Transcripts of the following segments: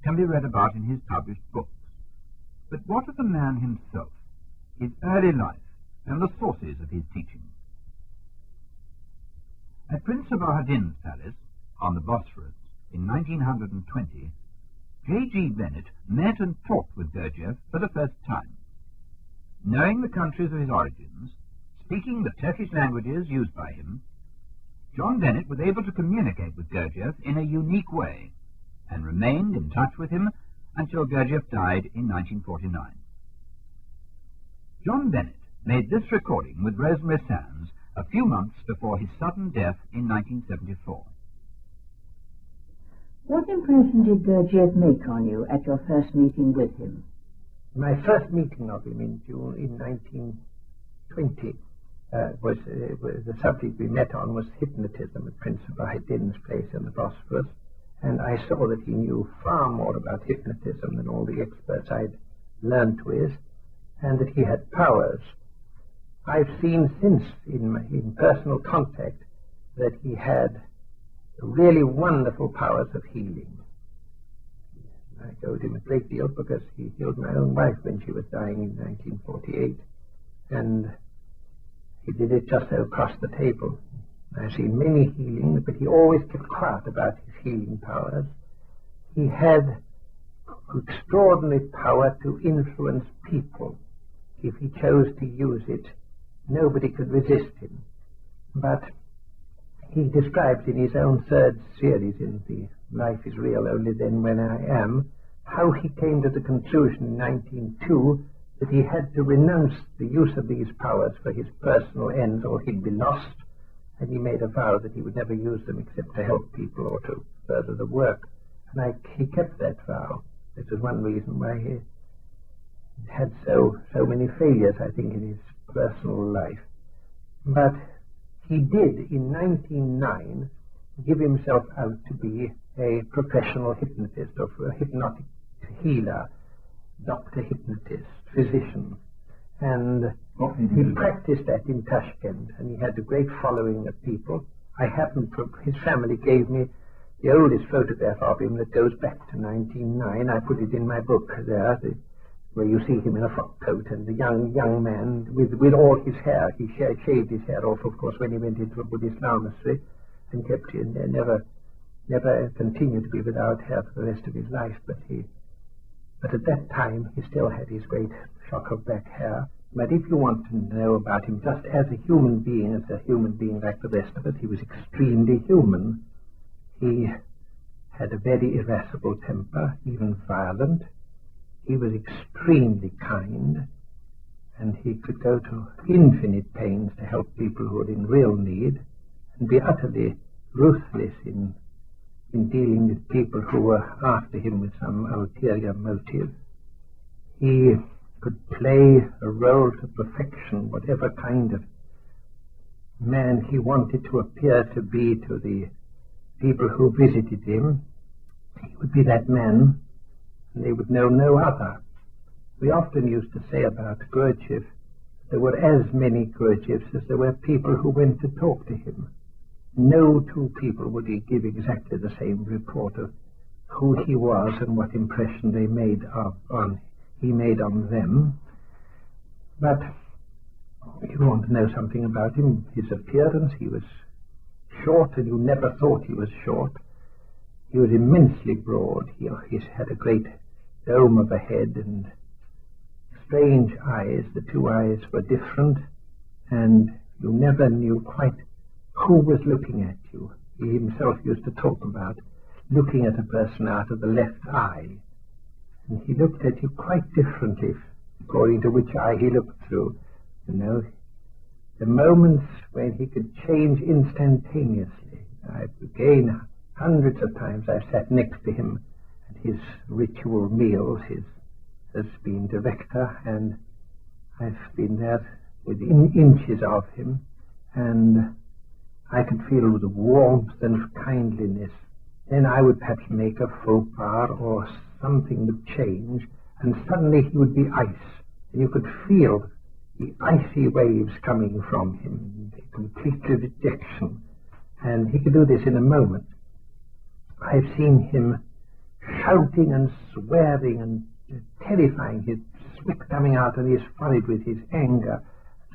can be read about in his published books. But what of the man himself, his early life, and the sources of his teaching? At Prince Sabahaddin's palace, on the Bosphorus, in 1920, G Bennett met and talked with Gurdjieff for the first time. Knowing the countries of his origins, speaking the Turkish languages used by him, John Bennett was able to communicate with Gurdjieff in a unique way, and remained in touch with him until Gurdjieff died in 1949. John Bennett made this recording with Rosemary Sands a few months before his sudden death in 1974. What impression did Gurdjieff make on you at your first meeting with him? My first meeting of him in June in 1920 was the subject we met on was hypnotism at Prince Sabahaddin's place in the Bosphorus, and I saw that he knew far more about hypnotism than all the experts I'd learned with, and that he had powers. I've seen since in personal contact that he had really wonderful powers of healing. I owed him a great deal because he healed my own wife when she was dying in 1948, and he did it just across the table. I've seen many healings, but he always kept quiet about his healing powers. He had extraordinary power to influence people. If he chose to use it, nobody could resist him. But he describes in his own third series, in the Life is Real Only Then When I Am, how he came to the conclusion in 1902 that he had to renounce the use of these powers for his personal ends or he'd be lost, and he made a vow that he would never use them except to help people or to further the work. And he kept that vow. This was one reason why he had so many failures, I think, in his personal life. But he did, in 1909, give himself out to be a professional hypnotist, or a hypnotic healer, doctor hypnotist, physician. And he practiced that in Tashkent, and he had a great following of people. His family gave me the oldest photograph of him that goes back to 1909. I put it in my book there, where you see him in a frock coat, and the young man with all his hair. He shaved his hair off, of course, when he went into a Buddhist monastery, and kept it there, never continued to be without hair for the rest of his life. But at that time, he still had his great shock of black hair. But if you want to know about him just as a human being like the rest of us, he was extremely human. He had a very irascible temper, even violent. He was extremely kind, and he could go to infinite pains to help people who were in real need, and be utterly ruthless in dealing with people who were after him with some ulterior motive. He could play a role to perfection, whatever kind of man he wanted to appear to be to the people who visited him. He would be that man, and they would know no other. We often used to say about Gurdjieff, there were as many Gurdjieffs as there were people who went to talk to him. No two people would give exactly the same report of who he was and what impression he made on them. But if you want to know something about him, his appearance, he was short, and you never thought he was short. He was immensely broad. He had a great dome of a head and strange eyes. The two eyes were different, and you never knew quite who was looking at you. He himself used to talk about looking at a person out of the left eye, and he looked at you quite differently according to which eye he looked through. You know, the moments when he could change instantaneously. Again, hundreds of times I've sat next to him at his ritual meals, as being director, and I've been there within inches of him, and I could feel the warmth and kindliness. Then I would perhaps make a faux pas, or something would change, and suddenly he would be ice, and you could feel the icy waves coming from him, the complete rejection, and he could do this in a moment. I've seen him shouting and swearing and terrifying, his spit coming out of his forehead with his anger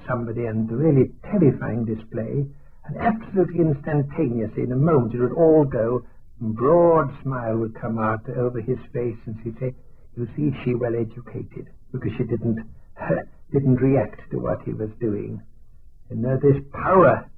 at somebody, and really terrifying display. And absolutely instantaneously, in a moment, it would all go. A broad smile would come out over his face, and she'd say, "You see, she well educated," because she didn't react to what he was doing. And this power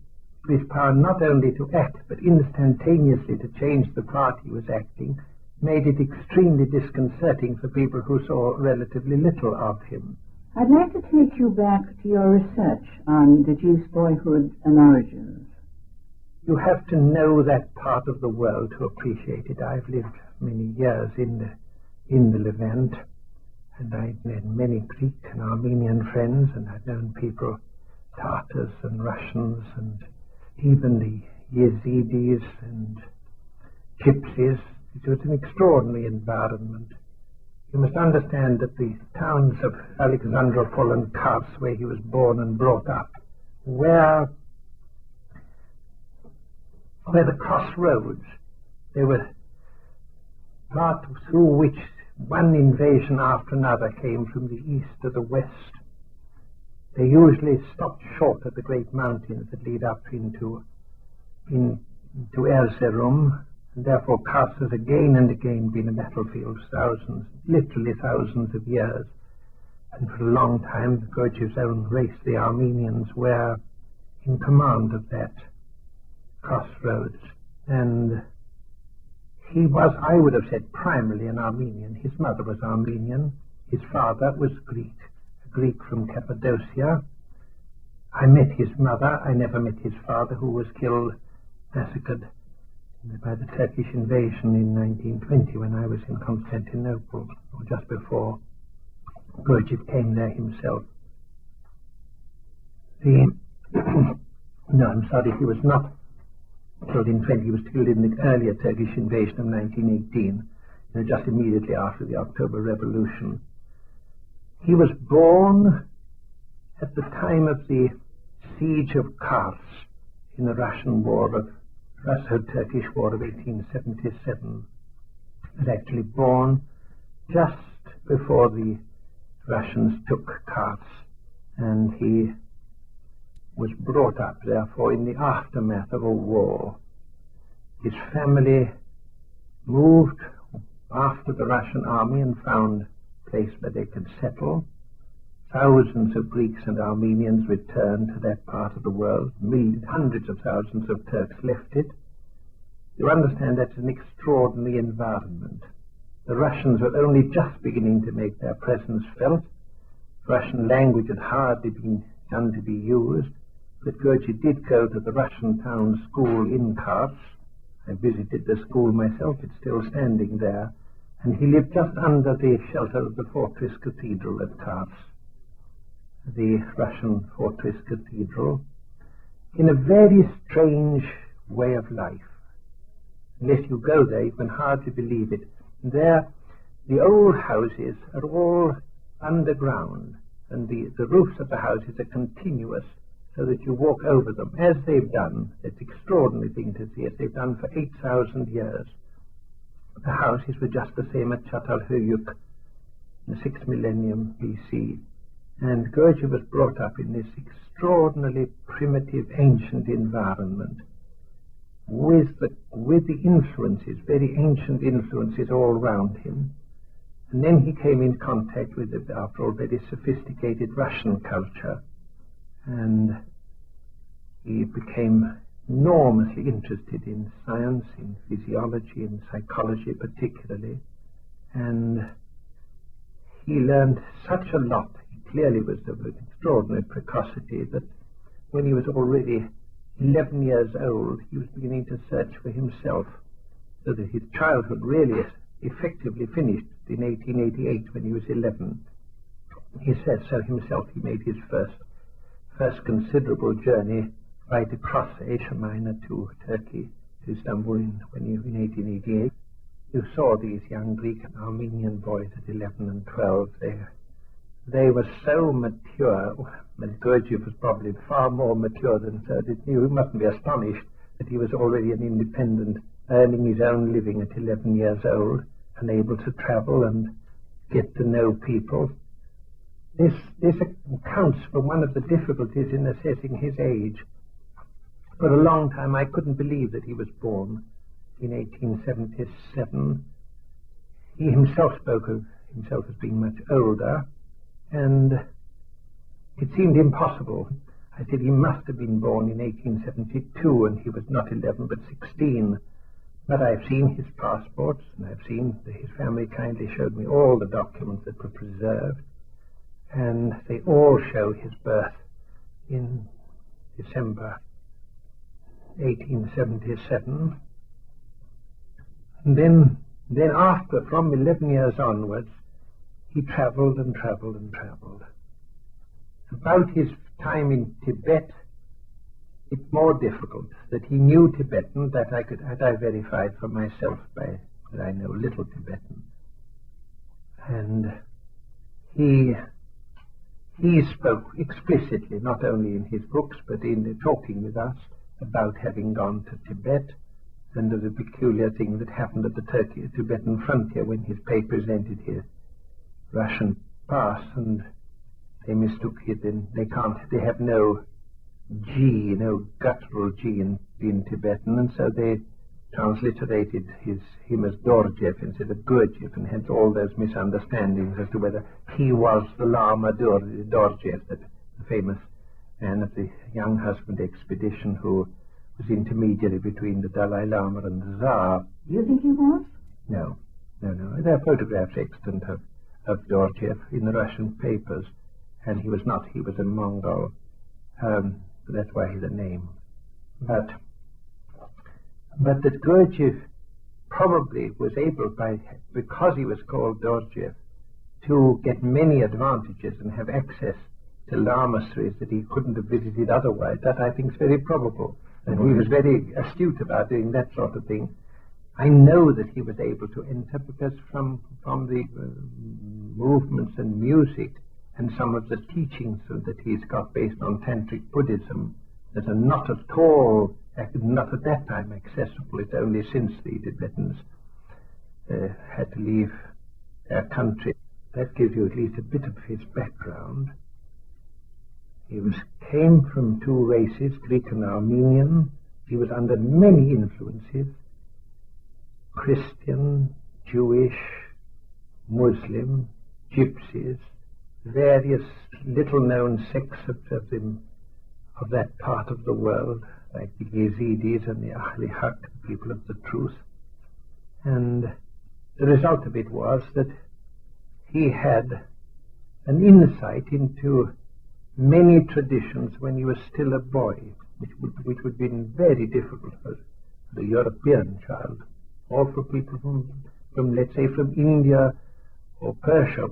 not only to act, but instantaneously to change the part he was acting, made it extremely disconcerting for people who saw relatively little of him. I'd like to take you back to your research on Gurdjieff's boyhood and origins. You have to know that part of the world to appreciate it. I've lived many years in the Levant, and I've met many Greek and Armenian friends, and I've known people, Tartars and Russians, and even the Yazidis and Gypsies. It was an extraordinary environment. You must understand that the towns of Alexandropol and Kars, where he was born and brought up, were the crossroads. They were part through which one invasion after another came from the east to the west. They usually stopped short at the great mountains that lead up into Erzurum, and therefore Kars has again and again been a battlefield, literally thousands of years. And for a long time, Gurdjieff's own race, the Armenians, were in command of that crossroads. And he was, I would have said, primarily an Armenian. His mother was Armenian. His father was Greek, a Greek from Cappadocia. I met his mother. I never met his father, who was killed, massacred by the Turkish invasion in 1920 when I was in Constantinople, or just before Gurdjieff came there himself. No, I'm sorry, he was not killed in 20. He was killed in the earlier Turkish invasion of 1918, just immediately after the October Revolution. He was born at the time of the siege of Kars in the Russo-Turkish War of 1877. He was actually born just before the Russians took Kars, and he was brought up, therefore, in the aftermath of a war. His family moved after the Russian army and found a place where they could settle. Thousands of Greeks and Armenians returned to that part of the world. Hundreds of thousands of Turks left it. You understand, that's an extraordinary environment. The Russians were only just beginning to make their presence felt. Russian language had hardly begun to be used, but Gurdjieff did go to the Russian town school in Kars. I visited the school myself. It's still standing there. And he lived just under the shelter of the fortress cathedral at Kars, the Russian fortress cathedral, in a very strange way of life. Unless you go there, you can hardly believe it. There, the old houses are all underground, and the roofs of the houses are continuous, so that you walk over them, as they've done. It's an extraordinary thing to see, as they've done for 8,000 years. The houses were just the same at Çatalhöyük in the 6th millennium BC. And Gurdjieff was brought up in this extraordinarily primitive, ancient environment, with the influences, very ancient influences all around him. And then he came in contact with the, after all, very sophisticated Russian culture, and he became enormously interested in science, in physiology, in psychology particularly, and he learned such a lot. He clearly was of an extraordinary precocity that when he was already 11 years old, he was beginning to search for himself, so that his childhood really effectively finished in 1888 when he was 11. He said so himself. He made his first considerable journey right across Asia Minor to Turkey, to Istanbul in 1888. You saw these young Greek and Armenian boys at 11 and 12. They were so mature. And Gurdjieff was probably far more mature than so. You mustn't be astonished that he was already an independent, earning his own living at 11 years old, unable to travel and get to know people. This accounts for one of the difficulties in assessing his age. For a long time I couldn't believe that he was born in 1877. He himself spoke of himself as being much older, and it seemed impossible. I said he must have been born in 1872, and he was not 11 but 16. But I've seen his passports, and I've seen that his family kindly showed me all the documents that were preserved, and they all show his birth in December 1877. And then after, from 11 years onwards, he travelled and travelled and travelled. About his time in Tibet, it's more difficult. That he knew Tibetan, that I verified for myself by that I know little Tibetan. And he spoke explicitly, not only in his books, but in talking with us, about having gone to Tibet, and of the peculiar thing that happened at the Tibetan frontier when his papers entered his Russian pass, and they mistook it, and they have no G, no guttural G in Tibetan, and so they transliterated him as Gurdjieff instead of Gurdjieff, and hence all those misunderstandings as to whether he was the Lama Gurdjieff, that the famous man of the young husband expedition who was intermediary between the Dalai Lama and the Tsar. Do you think he was? No. There are photographs extant of Gurdjieff in the Russian papers, and he was not. He was a Mongol. That's why he's a name. But that Gurdjieff probably was able, because he was called Gurdjieff, to get many advantages and have access to lamaseries that he couldn't have visited otherwise. That I think is very probable. And he was very astute about doing that sort of thing. I know that he was able to enter because from the movements and music and some of the teachings that he's got based on Tantric Buddhism that are not at all, not at that time accessible. It's only since the Tibetans had to leave their country. That gives you at least a bit of his background. He came from two races, Greek and Armenian. He was under many influences, Christian, Jewish, Muslim, Gypsies, various little-known sects of that part of the world, like the Yazidis and the Ahli Haq, people of the truth. And the result of it was that he had an insight into many traditions when he was still a boy, which would have been very difficult for the European child, or for people from let's say from India or Persia,